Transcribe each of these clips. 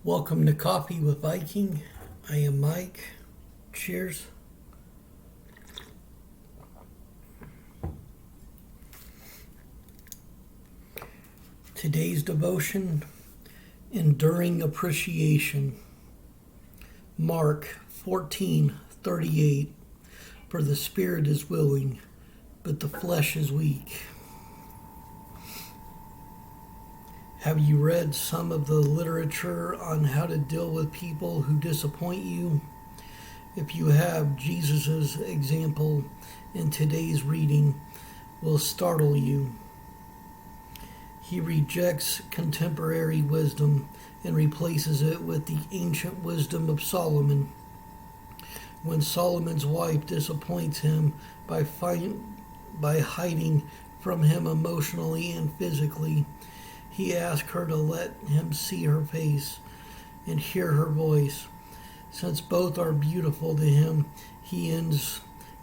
Welcome to Coffee with Viking. I am Mike. Cheers. Today's devotion, Enduring Appreciation. Mark 14:38. For the spirit is willing, but the flesh is weak. Have you read some of the literature on how to deal with people who disappoint you? If you have, Jesus' example in today's reading will startle you. He rejects contemporary wisdom and replaces it with the ancient wisdom of Solomon. When Solomon's wife disappoints him by hiding from him emotionally and physically, he asks her to let him see her face and hear her voice. Since both are beautiful to him, he ends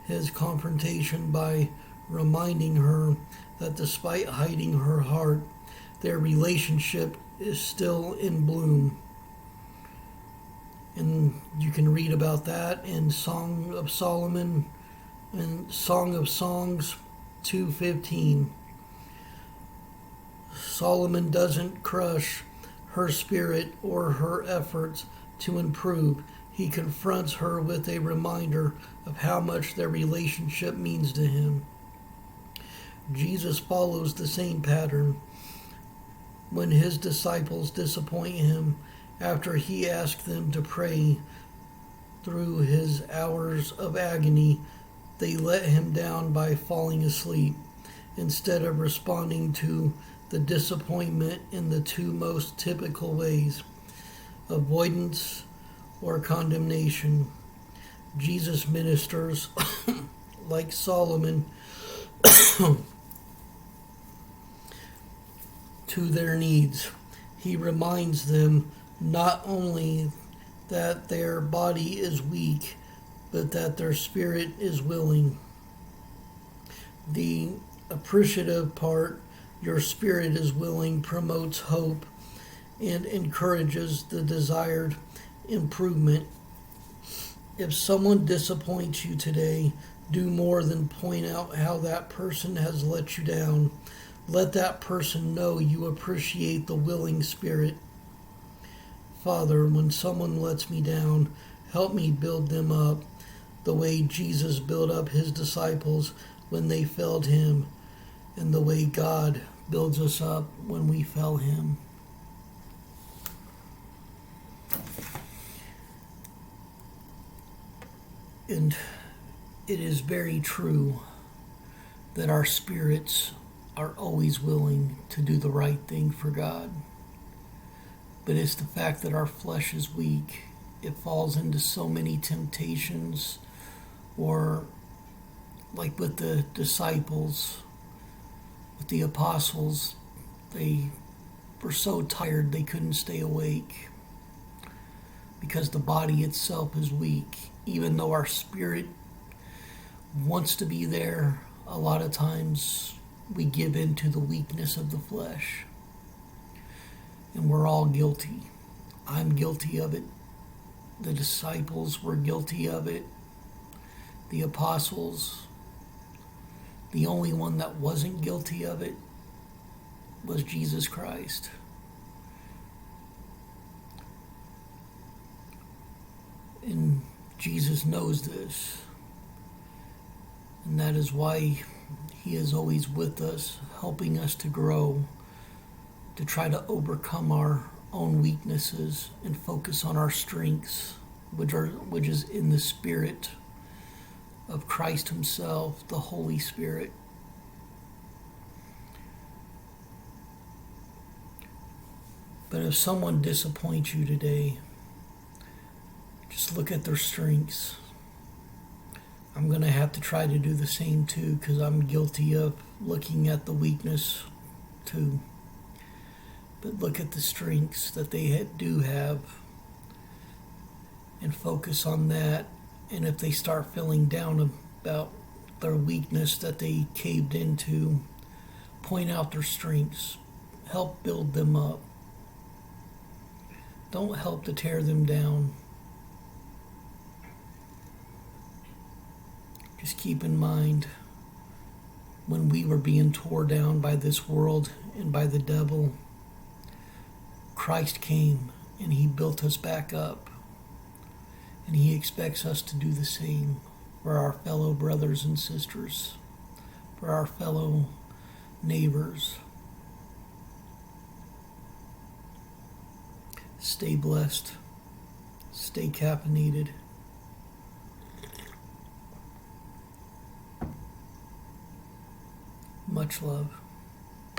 his confrontation by reminding her that despite hiding her heart, their relationship is still in bloom. And you can read about that in Song of Solomon and Song of Songs 2:15. Solomon doesn't crush her spirit or her efforts to improve. He confronts her with a reminder of how much their relationship means to him. Jesus follows the same pattern. When his disciples disappoint him after he asked them to pray through his hours of agony, they let him down by falling asleep instead of responding to the disappointment in the two most typical ways: avoidance or condemnation. Jesus ministers like Solomon to their needs. He reminds them not only that their body is weak, but that their spirit is willing. The appreciative part, your spirit is willing, promotes hope and encourages the desired improvement. If someone disappoints you today, do more than point out how that person has let you down. Let that person know you appreciate the willing spirit. Father, when someone lets me down, help me build them up the way Jesus built up his disciples when they failed him, and the way God builds us up when we fail him. And it is very true that our spirits are always willing to do the right thing for God. But it's the fact that our flesh is weak. It falls into so many temptations, or like with the disciples, with the apostles, they were so tired they couldn't stay awake because the body itself is weak. Even though our spirit wants to be there, a lot of times we give in to the weakness of the flesh. And we're all guilty. I'm guilty of it. The disciples were guilty of it. The apostles. The only one that wasn't guilty of it was Jesus Christ. And Jesus knows this. And that is why he is always with us, helping us to grow, to try to overcome our own weaknesses and focus on our strengths, which is in the Spirit of Christ himself, the Holy Spirit. But if someone disappoints you today, just look at their strengths. I'm going to have to try to do the same too, because I'm guilty of looking at the weakness too. But look at the strengths that they do have and focus on that. And if they start feeling down about their weakness that they caved into, point out their strengths. Help build them up. Don't help to tear them down. Just keep in mind, when we were being torn down by this world and by the devil, Christ came and he built us back up. And he expects us to do the same for our fellow brothers and sisters, for our fellow neighbors. Stay blessed. Stay caffeinated. Much love.